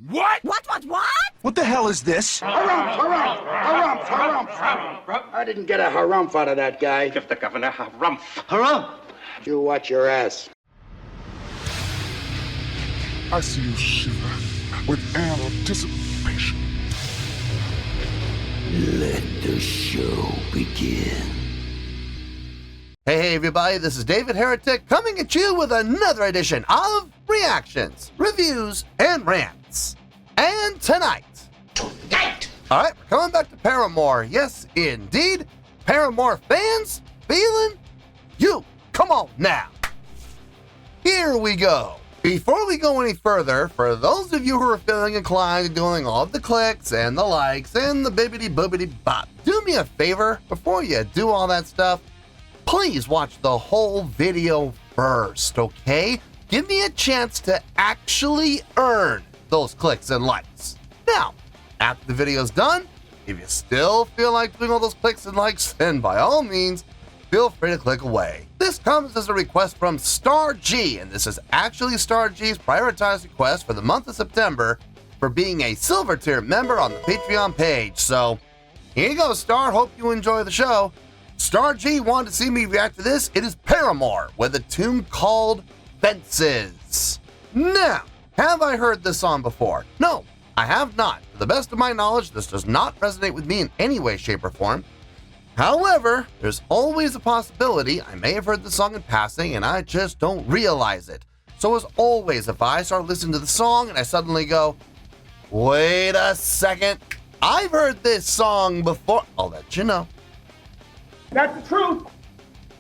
What? What? What the hell is this? Harumph. I didn't get a harumph out of that guy. Give the governor harumph. Harumph! You watch your ass. I see you shiver with anticipation. Let the show begin. Hey everybody, this is David Heretic coming at you with another edition of Reactions, Reviews, and Rants. And tonight, alright, we're coming back to Paramore. Yes, indeed, Paramore Fans Feeling You. Come on now. Here we go. Before we go any further, for those of you who are feeling inclined to doing all of the clicks and the likes and the bibbity-boobity bop, do me a favor, before you do all that stuff, please watch the whole video first, okay? Give me a chance to actually earn those clicks and likes. Now, after the video's done, if you still feel like doing all those clicks and likes, then by all means, feel free to click away. This comes as a request from Star G, and this is actually Star G's prioritized request for the month of September for being a silver tier member on the Patreon page. So, here you go, Star. Hope you enjoy the show. Star G wanted to see me react to this. It is Paramore with a tune called Fences. Now, have I heard this song before? No, I have not. To the best of my knowledge, this does not resonate with me in any way, shape, or form. However, there's always a possibility I may have heard the song in passing and I just don't realize it. So as always, if I start listening to the song and I suddenly go, wait a second, I've heard this song before, I'll let you know. That's the truth.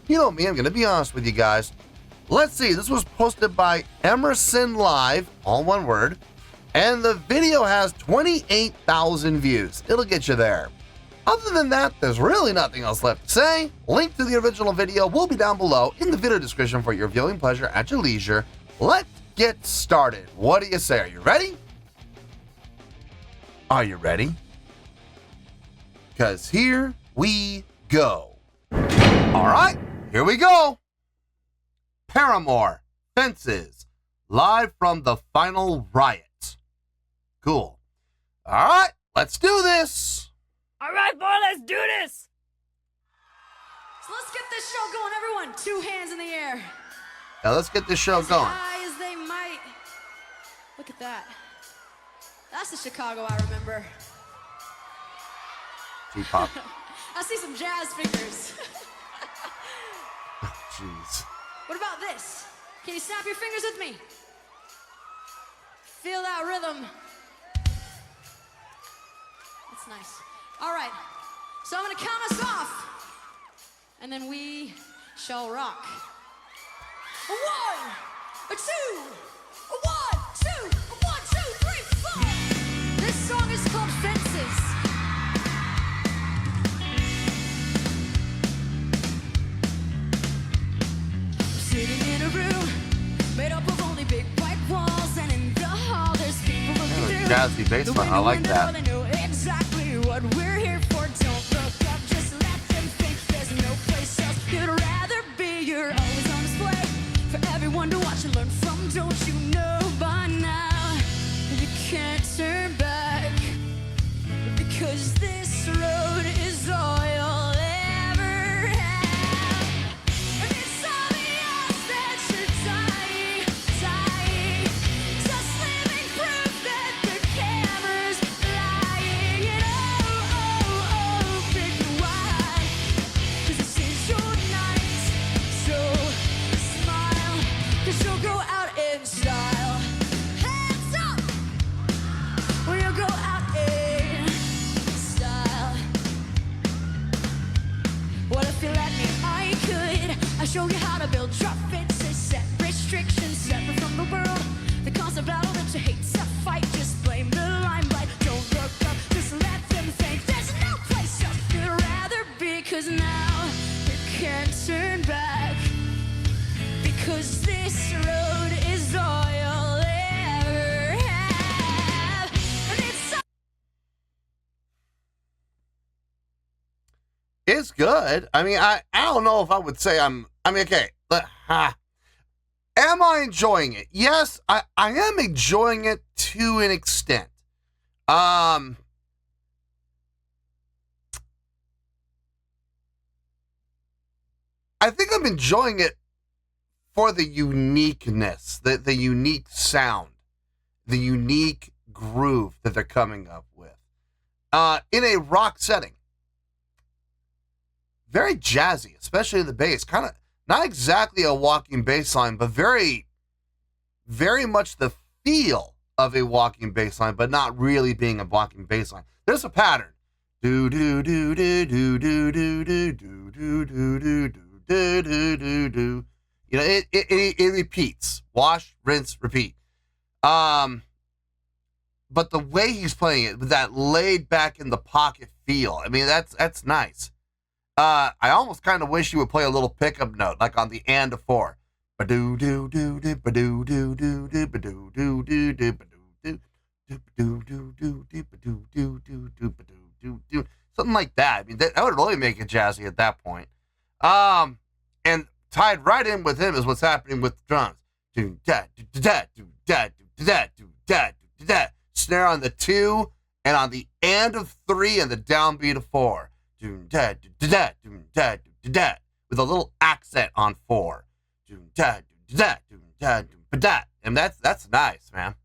You know me, I'm going to be honest with you guys. Let's see, this was posted by Emerson Live, all one word, and the video has 28,000 views. It'll get you there. Other than that, there's really nothing else left to say. Link to the original video will be down below in the video description for your viewing pleasure at your leisure. Let's get started. What do you say? Are you ready? Are you ready? Because here we go. All right, here we go. Paramore, Fences, live from the final riot. Cool. All right, let's do this. All right, boy, let's do this. So let's get this show going, everyone. 2 hands in the air. Now let's get this show going. As high as they might. Look at that. That's the Chicago I remember. G-pop. I see some jazz fingers. Jeez. What about this? Can you snap your fingers with me? Feel that rhythm. That's nice. All right. So I'm going to count us off. And then we shall rock. 1, 2, 1, 2, 1, 2, 3, 4. This song is called Fences. Sitting in a room made up of only big white walls, and in the hall there's people looking through. Jazzy basement, I like that. They know exactly what we're here for. Don't look up, just let them think there's no place else you'd rather be. You're always on display for everyone to watch and learn from. Don't you know by now you can't turn back, because this road is all you'll ever have. And it's obvious that you're dying, just living proof that the camera's lying. And open wide, 'cause this is your night. So smile, 'cause you'll go out in style. Hands up, or you'll go out in style. What if you let me? I could. I show you how to build drop fences, set restrictions, separate from the world. The constant battle that you hate to fight. Just blame the limelight. Don't look up. Just let them think there's no place else you'd rather be. 'Cause now you can't turn back, because this road is all you'll ever have. And It's good. I mean, I don't know if I would say okay. Am I enjoying it? Yes, I am enjoying it to an extent. I think I'm enjoying it for the uniqueness, the unique sound, the unique groove that they're coming up with. In a rock setting. Very jazzy, especially the bass. Kind of, not exactly a walking bass line, but very, very much the feel of a walking bass line, but not really being a walking bass line. There's a pattern. Do do do do do do do do do do do do do do do do. You know, it repeats. Wash, rinse, repeat. But the way he's playing it, with that laid back in the pocket feel, I mean, that's nice. I almost kind of wish you would play a little pickup note, like on the and of 4. Ba-do do do do ba-do do do do ba-do do do do ba-do do do do do ba-do do do do ba-do do do, something like that. I mean, that would really make it jazzy at that point. And tied right in with him is what's happening with the drums. Do da do da do da do da do da do da. Snare on the 2 and on the and of 3 and the downbeat of 4. Do da do da do da do da, with a little accent on 4. Do da do da do da do da. And that's nice, man.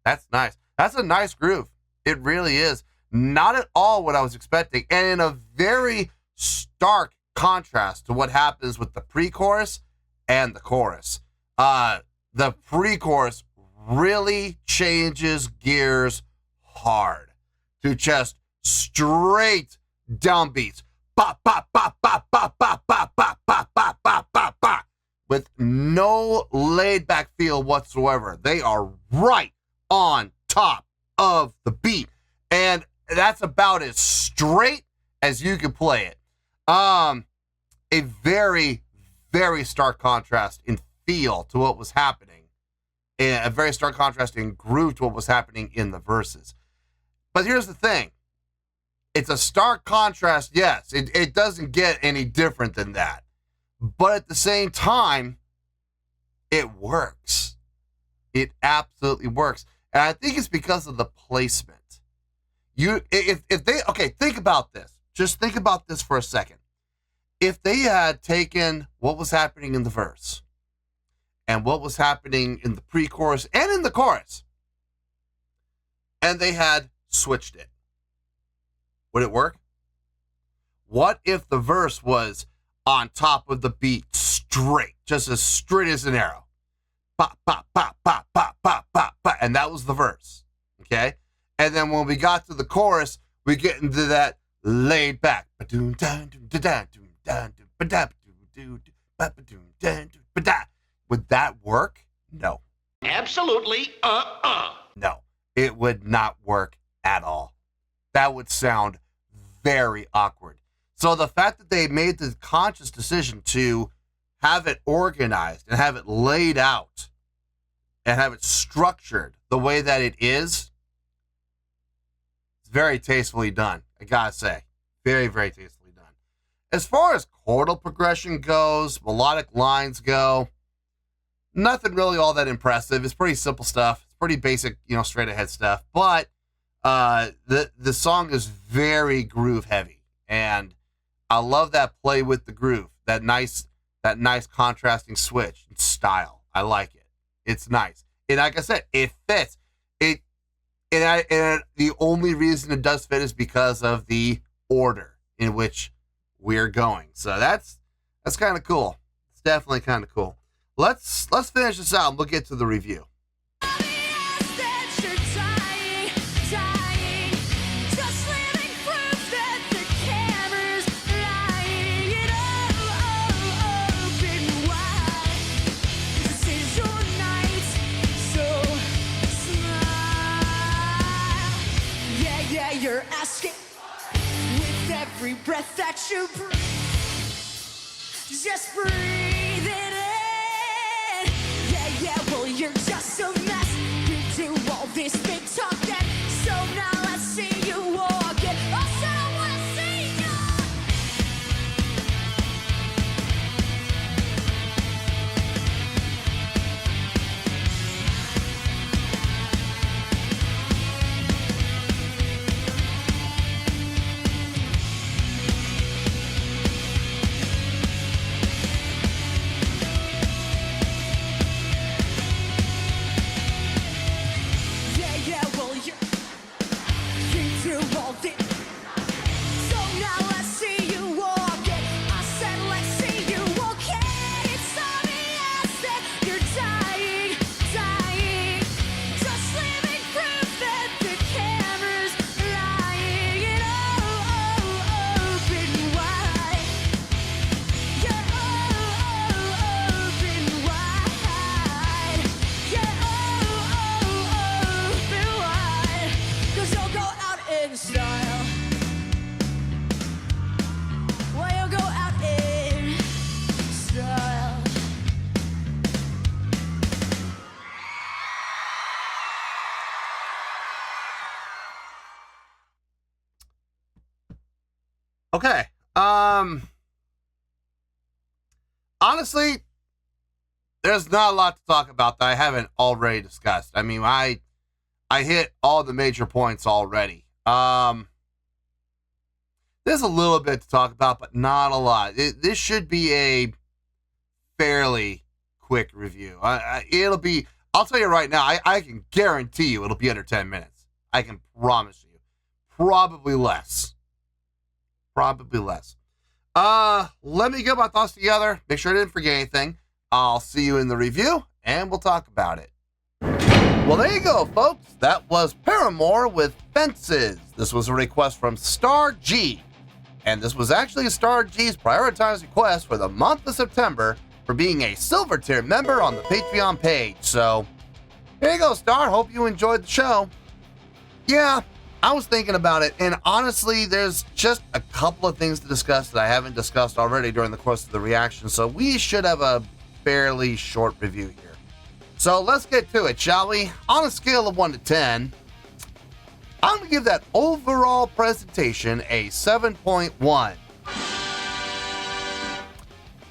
That's nice. That's a nice groove. It really is. Not at all what I was expecting, and in a very stark contrast to what happens with the pre-chorus and the chorus. The pre-chorus really changes gears hard to just straight downbeats. Ba ba ba ba ba ba ba ba ba ba ba ba ba, with no laid back feel whatsoever. They are right on top of the beat, and that's about as straight as you can play it. A very, very stark contrast in feel to what was happening, and a very stark contrast in groove to what was happening in the verses. But here's the thing. It's a stark contrast, yes. It doesn't get any different than that. But at the same time, it works. It absolutely works. And I think it's because of the placement. Think about this. Just think about this for a second. If they had taken what was happening in the verse and what was happening in the pre-chorus and in the chorus, and they had switched it, would it work? What if the verse was on top of the beat, straight, just as straight as an arrow? Ba, ba, ba, ba, ba, ba, ba, ba, and that was the verse, okay? And then when we got to the chorus, we get into that laid back. Would that work? No. Absolutely, No, it would not work at all. That would sound very awkward. So the fact that they made the conscious decision to have it organized and have it laid out and have it structured the way that it is, it's very tastefully done, I gotta say. Very, very tastefully done. As far as chordal progression goes, melodic lines go, nothing really all that impressive. It's pretty simple stuff. It's pretty basic, straight ahead stuff. But the song is very groove heavy, and I love that play with the groove. That nice contrasting switch in style. I like it. It's nice. And like I said, it fits. And the only reason it does fit is because of the order in which we're going. So that's kind of cool. It's definitely kind of cool. Let's finish this out and we'll get to the review. You're asking with every breath that you breathe. Just breathe it in. Yeah, well, you're just a mess. You do all this big talking. So now let's see you walk it. Oh, so I wanna see you. Okay. Honestly, there's not a lot to talk about that I haven't already discussed. I mean, I hit all the major points already. There's a little bit to talk about, but not a lot. This should be a fairly quick review. It'll be, I'll tell you right now, I can guarantee you it'll be under 10 minutes. I can promise you. Probably less. Probably less. Let me get my thoughts together. Make sure I didn't forget anything. I'll see you in the review, and we'll talk about it. Well, there you go, folks. That was Paramore with Fences. This was a request from Star G. And this was actually Star G's prioritized request for the month of September for being a silver tier member on the Patreon page. So, here you go, Star. Hope you enjoyed the show. Yeah, I was thinking about it, and honestly, there's just a couple of things to discuss that I haven't discussed already during the course of the reaction, so we should have a fairly short review here. So let's get to it, shall we? On a scale of 1 to 10, I'm going to give that overall presentation a 7.1.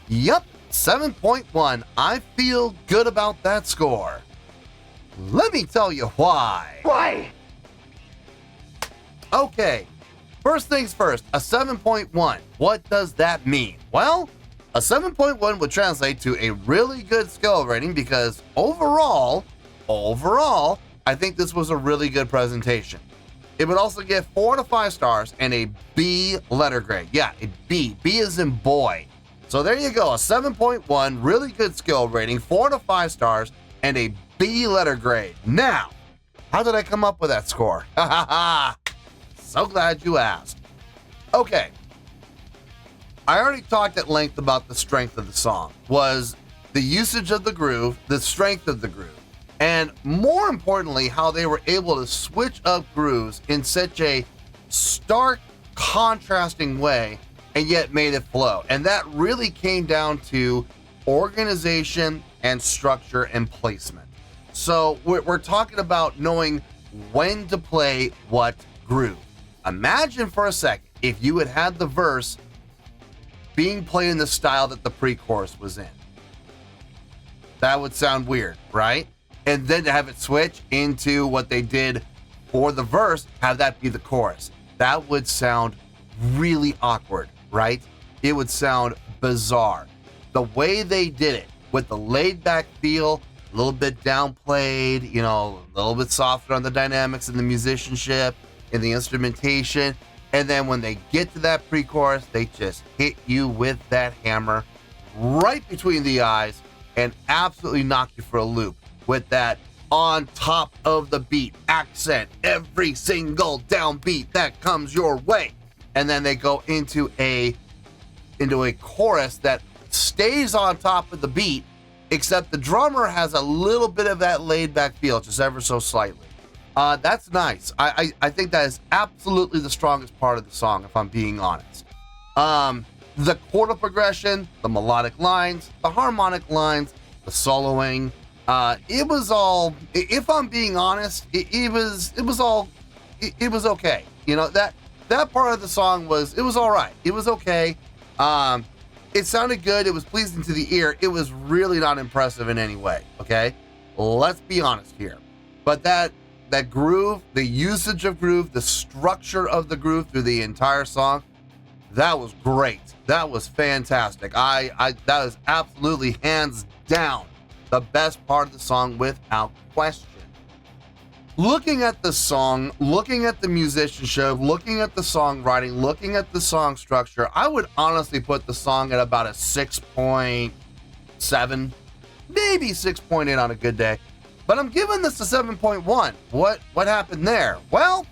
Yep, 7.1. I feel good about that score. Let me tell you why. Why? Okay, first things first, a 7.1. What does that mean? Well, a 7.1 would translate to a really good skill rating because overall, I think this was a really good presentation. It would also get 4 to 5 stars and a B letter grade. Yeah, a B. B is in boy. So there you go, a 7.1, really good skill rating, 4 to 5 stars, and a B letter grade. Now, how did I come up with that score? Ha ha ha! So glad you asked. Okay. I already talked at length about the strength of the song, was the usage of the groove, the strength of the groove, and more importantly, how they were able to switch up grooves in such a stark, contrasting way, and yet made it flow. And that really came down to organization and structure and placement. So we're talking about knowing when to play what groove. Imagine for a second if you had had the verse being played in the style that the pre-chorus was in. That would sound weird, right? And then to have it switch into what they did for the verse, have that be the chorus. That would sound really awkward, right? It would sound bizarre. The way they did it, with the laid-back feel, a little bit downplayed, a little bit softer on the dynamics and the musicianship and the instrumentation, and then when they get to that pre-chorus, they just hit you with that hammer right between the eyes and absolutely knock you for a loop with that on top of the beat accent, every single downbeat that comes your way. And then they go into a chorus that stays on top of the beat, except the drummer has a little bit of that laid-back feel, just ever so slightly. That's nice. I think that is absolutely the strongest part of the song, if I'm being honest. The chordal progression, the melodic lines, the harmonic lines, the soloing, it was all, if I'm being honest, it was okay. That part of the song was all right. It was okay. It sounded good. It was pleasing to the ear. It was really not impressive in any way. Okay, let's be honest here. But that groove, the usage of groove, the structure of the groove through the entire song, that was great. That was fantastic. That is absolutely hands down the best part of the song without question. Looking at the song, looking at the musicianship, looking at the songwriting, looking at the song structure, I would honestly put the song at about a 6.7, maybe 6.8 on a good day. But I'm giving this a 7.1. What happened there? Well,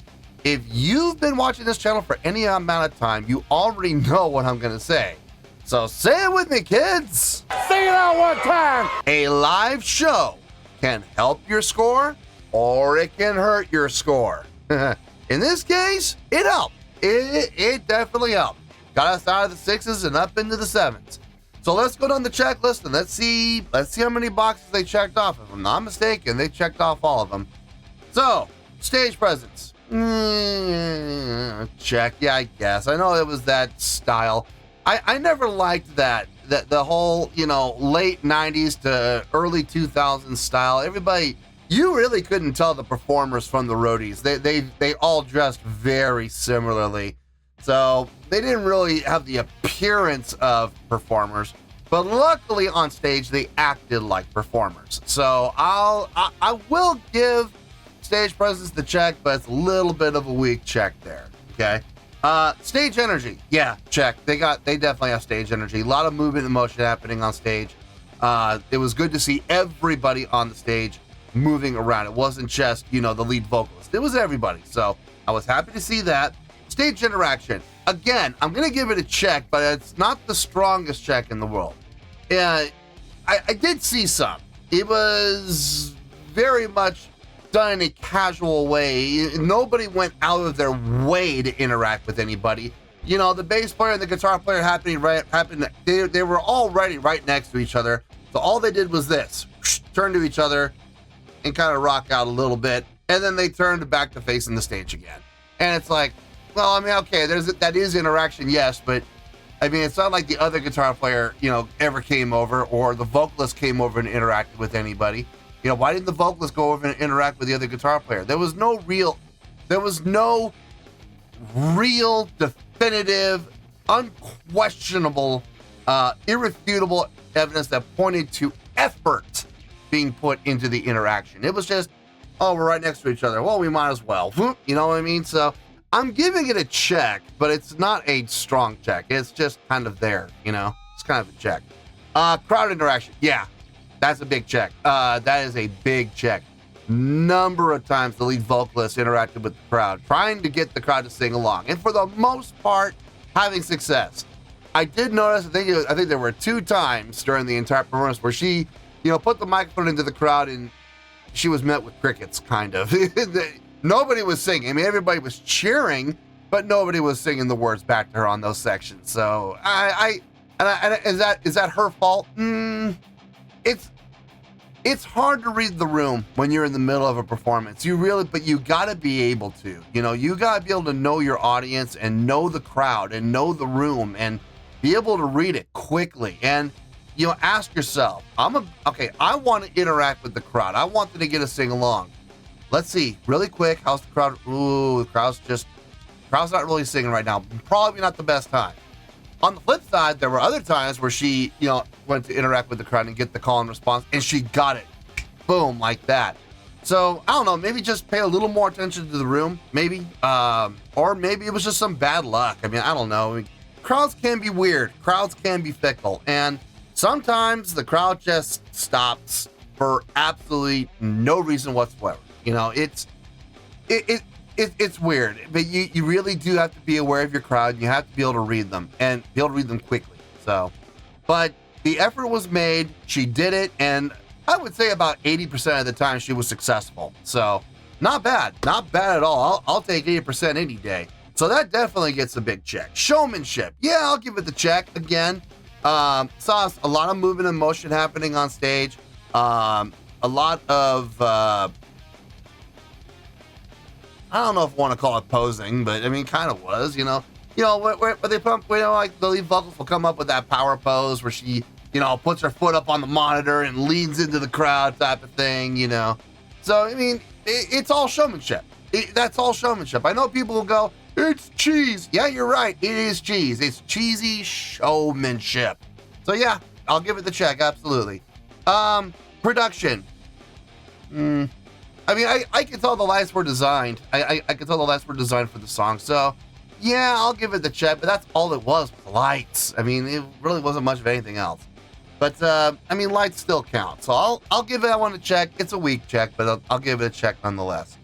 if you've been watching this channel for any amount of time, you already know what I'm going to say. So say it with me, kids. Say it out one time. A live show can help your score, or it can hurt your score. In this case, it helped. It definitely helped. Got us out of the 6s and up into the 7s. So let's go down the checklist and let's see how many boxes they checked off. If I'm not mistaken, they checked off all of them. So, stage presence. Check. Yeah, I guess. I know it was that style. I never liked that the whole, late 90s to early 2000s style. Everybody, you really couldn't tell the performers from the roadies. They all dressed very similarly. So they didn't really have the appearance of performers, but luckily on stage they acted like performers. So I will give stage presence the check, but it's a little bit of a weak check there. Okay. Stage energy. Yeah, check. They definitely have stage energy. A lot of movement and motion happening on stage. It was good to see everybody on the stage moving around. It wasn't just, the lead vocalist. It was everybody. So I was happy to see that. Stage interaction. Again, I'm going to give it a check, but it's not the strongest check in the world. I did see some. It was very much done in a casual way. Nobody went out of their way to interact with anybody. The bass player and the guitar player they were already right next to each other. So all they did was this, turn to each other and kind of rock out a little bit. And then they turned back to facing the stage again. And it's like, well, I mean, okay, that is interaction, yes, but I mean, it's not like the other guitar player, ever came over, or the vocalist came over and interacted with anybody. Why didn't the vocalist go over and interact with the other guitar player? There was no real, definitive, unquestionable, irrefutable evidence that pointed to effort being put into the interaction. It was just, oh, we're right next to each other. Well, we might as well. You know what I mean? So I'm giving it a check, but it's not a strong check. It's just kind of there, It's kind of a check. Crowd interaction. Yeah, that's a big check. That is a big check. Number of times the lead vocalist interacted with the crowd, trying to get the crowd to sing along, and for the most part, having success. I did notice, I think there were 2 times during the entire performance where she, put the microphone into the crowd and she was met with crickets, kind of. Nobody was singing. I mean, everybody was cheering, but nobody was singing the words back to her on those sections. So is that her fault? It's hard to read the room when you're in the middle of a performance. But you gotta be able to, you gotta be able to know your audience and know the crowd and know the room and be able to read it quickly. And, ask yourself, I want to interact with the crowd. I want them to get a sing along. Let's see, really quick, how's the crowd? Ooh, the crowd's not really singing right now. Probably not the best time. On the flip side, there were other times where she, went to interact with the crowd and get the call and response, and she got it. Boom, like that. So, I don't know, maybe just pay a little more attention to the room, maybe. Or maybe it was just some bad luck. I mean, I don't know. I mean, crowds can be weird. Crowds can be fickle. And sometimes the crowd just stops for absolutely no reason whatsoever. It's weird, but you really do have to be aware of your crowd. You have to be able to read them and be able to read them quickly. So, but the effort was made. She did it, and I would say about 80% of the time she was successful. So, not bad at all. I'll take 80% any day. So that definitely gets a big check. Showmanship, yeah, I'll give it the check again. Saw a lot of movement and motion happening on stage. A lot of I don't know if I want to call it posing, but I mean, kind of was, where they pump, like the lead vocals will come up with that power pose where she, puts her foot up on the monitor and leans into the crowd type of thing, So, I mean, it's all showmanship. That's all showmanship. I know people will go, it's cheese. Yeah, you're right. It is cheese. It's cheesy showmanship. So yeah, I'll give it the check. Absolutely. Production. I mean, I can tell the lights were designed. I can tell the lights were designed for the song. So, yeah, I'll give it the check, but that's all it was, lights. I mean, it really wasn't much of anything else. But, I mean, lights still count. So I'll give that one a check. It's a weak check, but I'll give it a check nonetheless.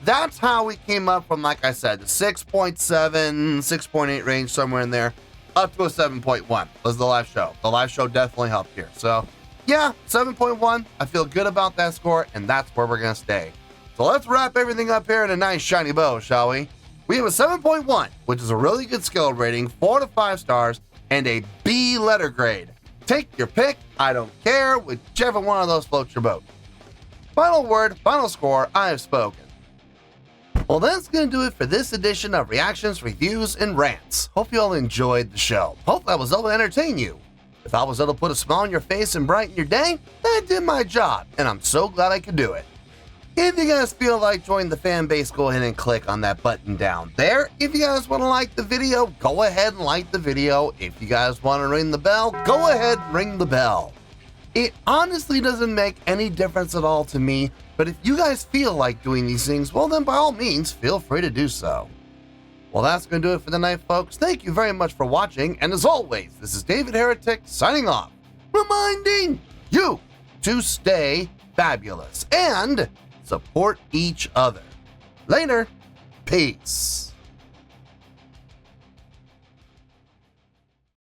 That's how we came up from, like I said, the 6.7, 6.8 range, somewhere in there, up to a 7.1 was the live show. The live show definitely helped here. So, yeah, 7.1. I feel good about that score, and that's where we're going to stay. So let's wrap everything up here in a nice shiny bow, shall we? We have a 7.1, which is a really good skill rating, 4 to 5 stars, and a B letter grade. Take your pick. I don't care. Whichever one of those floats your boat. Final word, final score, I have spoken. Well, that's going to do it for this edition of Reactions, Reviews, and Rants. Hope you all enjoyed the show. Hope I was able to entertain you. If I was able to put a smile on your face and brighten your day, then I did my job, and I'm so glad I could do it. If you guys feel like joining the fan base, go ahead and click on that button down there. If you guys want to like the video, go ahead and like the video. If you guys want to ring the bell, go ahead and ring the bell. It honestly doesn't make any difference at all to me, but if you guys feel like doing these things, well then by all means, feel free to do so. Well, that's going to do it for the night, folks. Thank you very much for watching, and as always, this is David Heretic signing off, reminding you to stay fabulous and support each other. Later. Peace.